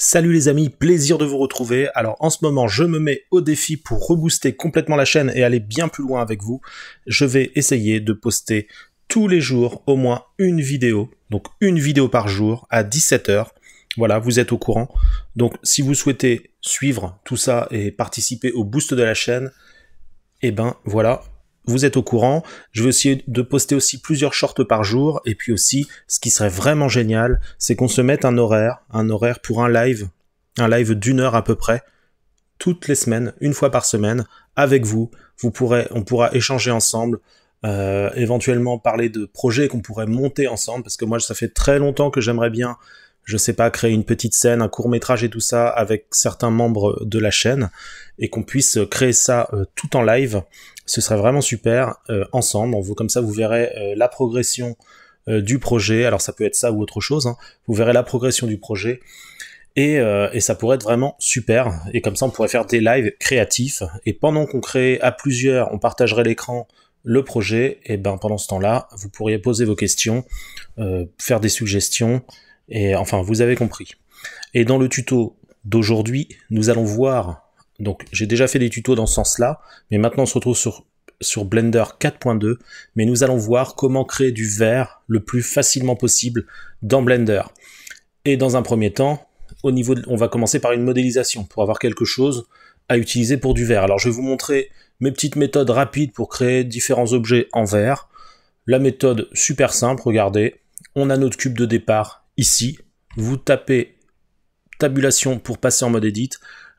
Salut les amis, plaisir de vous retrouver. Alors en ce moment, je me mets au défi pour rebooster complètement la chaîne et aller bien plus loin avec vous. Je vais essayer de poster tous les jours au moins une vidéo, donc une vidéo par jour à 17 h. Voilà, vous êtes au courant. Donc si vous souhaitez suivre tout ça et participer au boost de la chaîne, eh ben voilà, vous êtes au courant. Je vais essayer de poster aussi plusieurs shorts par jour. Et puis aussi, ce qui serait vraiment génial, c'est qu'on se mette un horaire pour un live d'une heure à peu près, toutes les semaines, une fois par semaine, avec vous. On pourra échanger ensemble, éventuellement parler de projets qu'on pourrait monter ensemble, parce que moi, ça fait très longtemps que j'aimerais bien, je sais pas, créer une petite scène, un court-métrage et tout ça avec certains membres de la chaîne, et qu'on puisse créer ça tout en live. Ce serait vraiment super, ensemble. Comme ça, vous verrez la progression du projet. Alors ça peut être ça ou autre chose, hein. Vous verrez la progression du projet. Et ça pourrait être vraiment super. Et comme ça, on pourrait faire des lives créatifs. Et pendant qu'on crée à plusieurs, on partagerait l'écran, le projet. Et ben pendant ce temps-là, vous pourriez poser vos questions, faire des suggestions. Et enfin, vous avez compris. Et dans le tuto d'aujourd'hui, nous allons voir... Donc j'ai déjà fait des tutos dans ce sens-là, mais maintenant on se retrouve sur Blender 4.2, mais nous allons voir comment créer du verre le plus facilement possible dans Blender. Et dans un premier temps, on va commencer par une modélisation, pour avoir quelque chose à utiliser pour du verre. Alors je vais vous montrer mes petites méthodes rapides pour créer différents objets en verre. La méthode super simple, regardez, on a notre cube de départ ici, vous tapez tabulation pour passer en mode edit.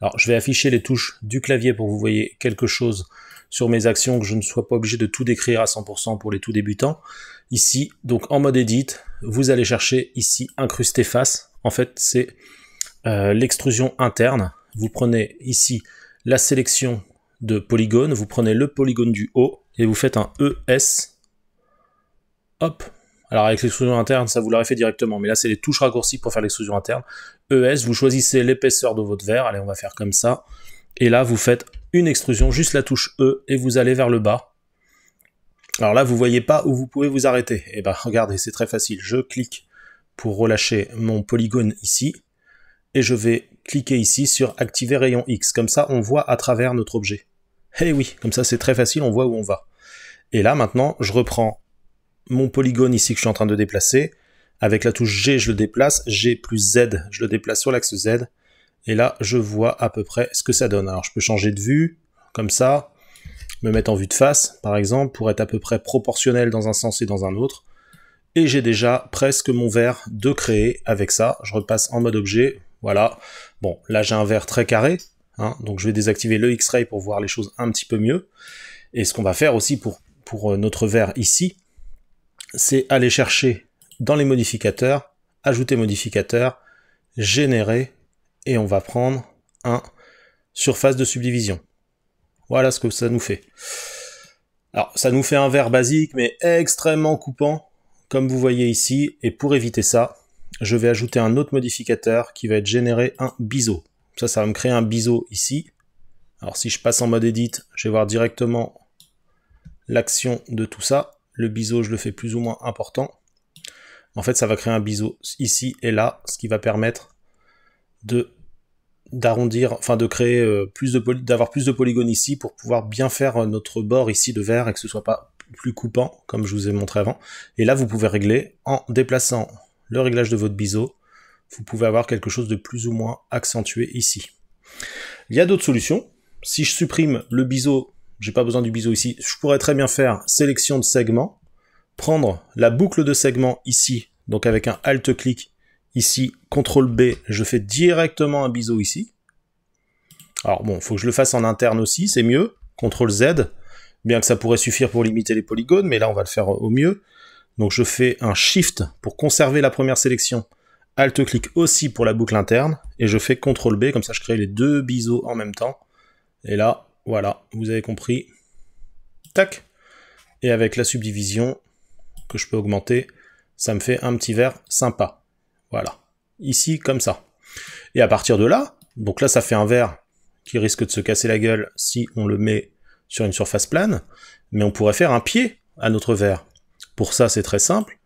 Alors, je vais afficher les touches du clavier pour que vous voyez quelque chose sur mes actions, que je ne sois pas obligé de tout décrire à 100% pour les tout débutants. Ici, donc en mode edit, vous allez chercher ici incruster face. En fait, c'est l'extrusion interne. Vous prenez ici la sélection de polygone, vous prenez le polygone du haut et vous faites un ES. Hop. Alors avec l'extrusion interne, ça vous l'aurait fait directement, mais là c'est les touches raccourcies pour faire l'extrusion interne. ES, vous choisissez l'épaisseur de votre verre, allez on va faire comme ça, et là vous faites une extrusion, juste la touche E, et vous allez vers le bas. Alors là vous voyez pas où vous pouvez vous arrêter, et ben regardez, c'est très facile, je clique pour relâcher mon polygone ici, et je vais cliquer ici sur activer rayon X, comme ça on voit à travers notre objet. Eh oui, comme ça c'est très facile, on voit où on va. Et là maintenant, je reprends mon polygone ici que je suis en train de déplacer, avec la touche G je le déplace, G plus Z je le déplace sur l'axe Z, et là je vois à peu près ce que ça donne. Alors je peux changer de vue, comme ça, me mettre en vue de face par exemple, pour être à peu près proportionnel dans un sens et dans un autre, et j'ai déjà presque mon verre de créer avec ça. Je repasse en mode objet, voilà. Bon, là j'ai un verre très carré, hein, donc je vais désactiver le X-Ray pour voir les choses un petit peu mieux, et ce qu'on va faire aussi pour notre verre ici, c'est aller chercher dans les modificateurs, ajouter modificateur, générer, et on va prendre un surface de subdivision. Voilà ce que ça nous fait. Alors, ça nous fait un verre basique, mais extrêmement coupant, comme vous voyez ici, et pour éviter ça, je vais ajouter un autre modificateur qui va être générer un biseau. Ça va me créer un biseau ici. Alors si je passe en mode edit, je vais voir directement l'action de tout ça. Le biseau, je le fais plus ou moins important. En fait, ça va créer un biseau ici et là, ce qui va permettre d'arrondir, enfin de créer d'avoir plus de polygones ici pour pouvoir bien faire notre bord ici de verre et que ce soit pas plus coupant, comme je vous ai montré avant. Et là, vous pouvez régler en déplaçant le réglage de votre biseau. Vous pouvez avoir quelque chose de plus ou moins accentué ici. Il y a d'autres solutions. Si je supprime le biseau, j'ai pas besoin du biseau ici, je pourrais très bien faire sélection de segments, prendre la boucle de segments ici, donc avec un Alt-clic ici, CTRL B, je fais directement un biseau ici. Alors bon, il faut que je le fasse en interne aussi, c'est mieux, CTRL Z, bien que ça pourrait suffire pour limiter les polygones, mais là on va le faire au mieux. Donc je fais un Shift pour conserver la première sélection, Alt-clic aussi pour la boucle interne, et je fais CTRL B, comme ça je crée les deux biseaux en même temps. Et là, voilà, vous avez compris. Tac. Et avec la subdivision, que je peux augmenter, ça me fait un petit verre sympa. Voilà. Ici, comme ça. Et à partir de là, donc là, ça fait un verre qui risque de se casser la gueule si on le met sur une surface plane, mais on pourrait faire un pied à notre verre. Pour ça, c'est très simple.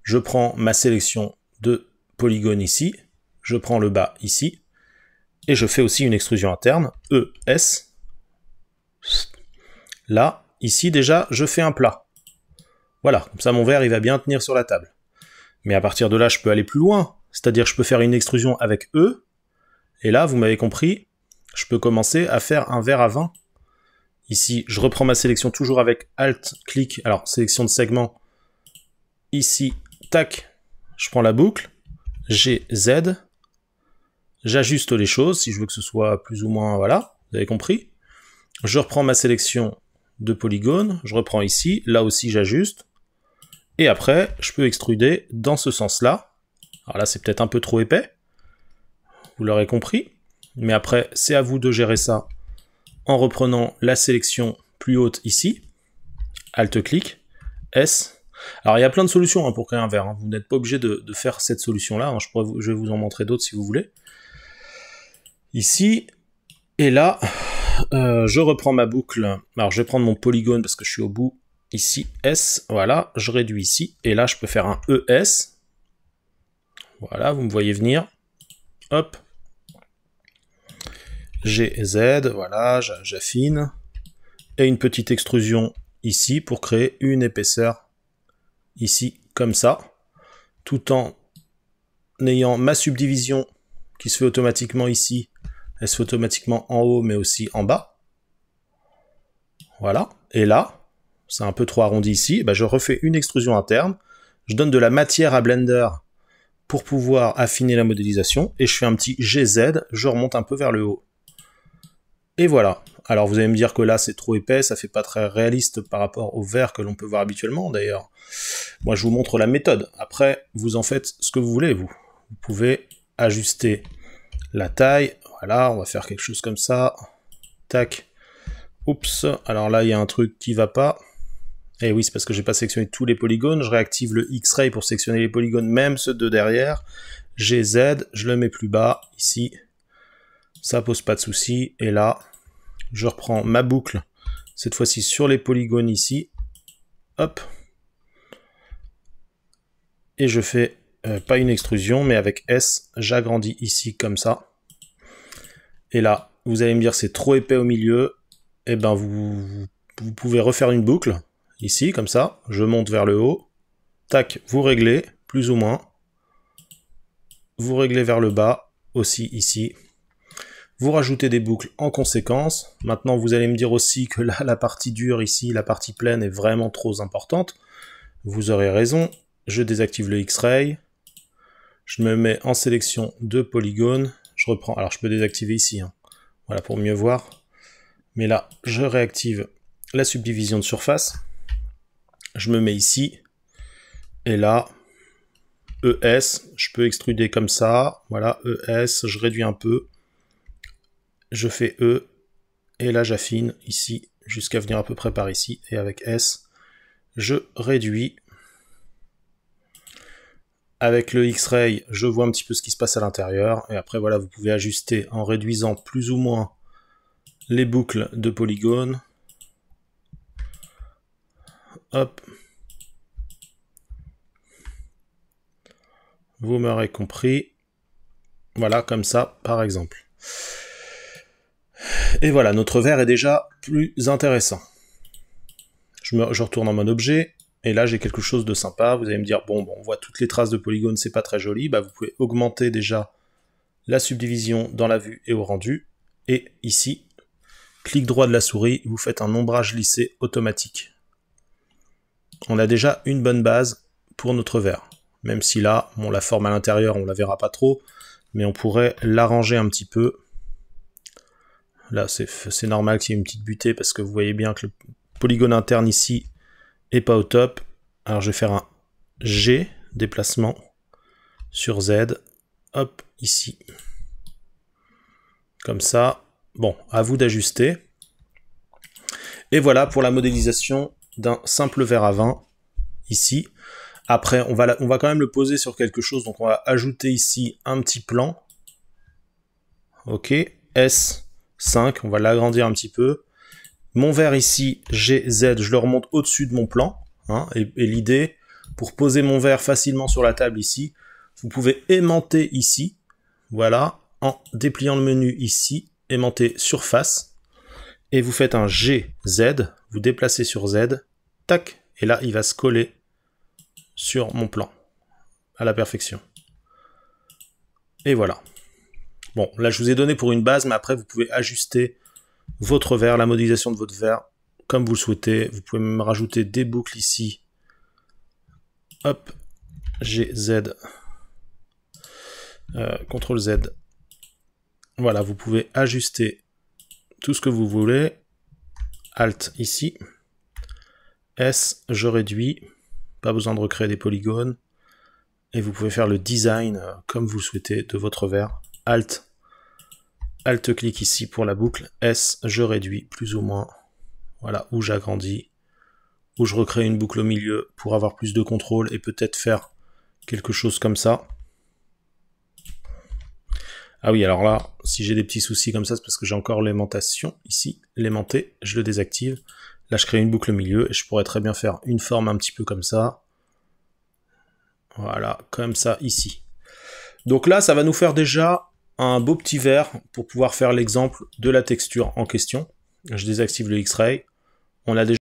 Je prends ma sélection de polygones ici, je prends le bas ici, et je fais aussi une extrusion interne, ES. Là, ici déjà, je fais un plat. Voilà, comme ça mon verre il va bien tenir sur la table. Mais à partir de là, je peux aller plus loin, c'est-à-dire je peux faire une extrusion avec E, et là, vous m'avez compris, je peux commencer à faire un verre à vin. Ici, je reprends ma sélection toujours avec Alt-clic, alors sélection de segment, ici, tac, je prends la boucle, G, Z, j'ajuste les choses, si je veux que ce soit plus ou moins, voilà, vous avez compris. Je reprends ma sélection de polygones, je reprends ici, là aussi j'ajuste, et après, je peux extruder dans ce sens-là. Alors là, c'est peut-être un peu trop épais, vous l'aurez compris, mais après, c'est à vous de gérer ça en reprenant la sélection plus haute ici, Alt-clic, S. Alors il y a plein de solutions hein, pour créer un verre, hein. Vous n'êtes pas obligé de faire cette solution-là, hein. Je vais vous en montrer d'autres si vous voulez. Ici, et là, je reprends ma boucle, alors je vais prendre mon polygone parce que je suis au bout, ici, S, voilà, je réduis ici, et là je peux faire un ES, voilà, vous me voyez venir, hop, GZ, voilà, j'affine, et une petite extrusion ici pour créer une épaisseur ici, comme ça, tout en ayant ma subdivision qui se fait automatiquement ici, elle se fait automatiquement en haut mais aussi en bas, voilà, et là, c'est un peu trop arrondi ici, ben je refais une extrusion interne, je donne de la matière à Blender pour pouvoir affiner la modélisation, et je fais un petit GZ, je remonte un peu vers le haut. Et voilà. Alors vous allez me dire que là c'est trop épais, ça fait pas très réaliste par rapport au verre que l'on peut voir habituellement. D'ailleurs, moi je vous montre la méthode. Après, vous en faites ce que vous voulez, vous. Vous pouvez ajuster la taille. Voilà, on va faire quelque chose comme ça. Tac. Oups. Alors là, il y a un truc qui va pas. Et oui, c'est parce que j'ai pas sélectionné tous les polygones. Je réactive le X-Ray pour sélectionner les polygones, même ceux de derrière. GZ, je le mets plus bas, ici. Ça pose pas de souci. Et là, je reprends ma boucle, cette fois-ci sur les polygones ici. Hop. Et je fais, pas une extrusion, mais avec S, j'agrandis ici comme ça. Et là, vous allez me dire c'est trop épais au milieu. Et ben vous pouvez refaire une boucle, ici, comme ça. Je monte vers le haut. Tac, vous réglez, plus ou moins. Vous réglez vers le bas, aussi ici. Vous rajoutez des boucles en conséquence. Maintenant, vous allez me dire aussi que là, la partie dure ici, la partie pleine est vraiment trop importante. Vous aurez raison. Je désactive le X-Ray. Je me mets en sélection de polygones. Je reprends. Alors, je peux désactiver ici. Hein. Voilà, pour mieux voir. Mais là, je réactive la subdivision de surface. Je me mets ici. Et là, ES. Je peux extruder comme ça. Voilà, ES. Je réduis un peu. Je fais E, et là j'affine ici, jusqu'à venir à peu près par ici, et avec S, je réduis. Avec le X-Ray, je vois un petit peu ce qui se passe à l'intérieur, et après voilà, vous pouvez ajuster en réduisant plus ou moins les boucles de polygones. Hop. Vous m'aurez compris. Voilà, comme ça, par exemple. Et voilà, notre verre est déjà plus intéressant. Je retourne en mode objet, et là j'ai quelque chose de sympa. Vous allez me dire, bon, on voit toutes les traces de polygones, c'est pas très joli. Bah, vous pouvez augmenter déjà la subdivision dans la vue et au rendu. Et ici, clic droit de la souris, vous faites un ombrage lissé automatique. On a déjà une bonne base pour notre verre. Même si là, bon, la forme à l'intérieur, on la verra pas trop, mais on pourrait l'arranger un petit peu. Là, c'est normal qu'il y ait une petite butée parce que vous voyez bien que le polygone interne ici est pas au top. Alors, je vais faire un G, déplacement, sur Z. Hop, ici. Comme ça. Bon, à vous d'ajuster. Et voilà pour la modélisation d'un simple verre à vin, ici. Après, on va quand même le poser sur quelque chose. Donc, on va ajouter ici un petit plan. Ok, S. 5, on va l'agrandir un petit peu. Mon verre ici, GZ, je le remonte au-dessus de mon plan. Hein, et l'idée, pour poser mon verre facilement sur la table ici, vous pouvez aimanter ici. Voilà, en dépliant le menu ici, aimanté surface, et vous faites un GZ, vous déplacez sur Z, tac, et là il va se coller sur mon plan, à la perfection. Et voilà. Bon, là je vous ai donné pour une base, mais après vous pouvez ajuster votre verre, la modélisation de votre verre, comme vous le souhaitez. Vous pouvez même rajouter des boucles ici. Hop, GZ, CTRL Z. Voilà, vous pouvez ajuster tout ce que vous voulez. Alt ici. S, je réduis. Pas besoin de recréer des polygones. Et vous pouvez faire le design comme vous le souhaitez de votre verre. Alt clic ici pour la boucle. S, je réduis plus ou moins. Voilà, où j'agrandis. Où je recrée une boucle au milieu pour avoir plus de contrôle et peut-être faire quelque chose comme ça. Ah oui, alors là, si j'ai des petits soucis comme ça, c'est parce que j'ai encore l'aimantation ici, l'aimanté, je le désactive. Là, je crée une boucle au milieu et je pourrais très bien faire une forme un petit peu comme ça. Voilà, comme ça ici. Donc là, ça va nous faire déjà un beau petit verre pour pouvoir faire l'exemple de la texture en question. Je désactive le X-Ray. On a déjà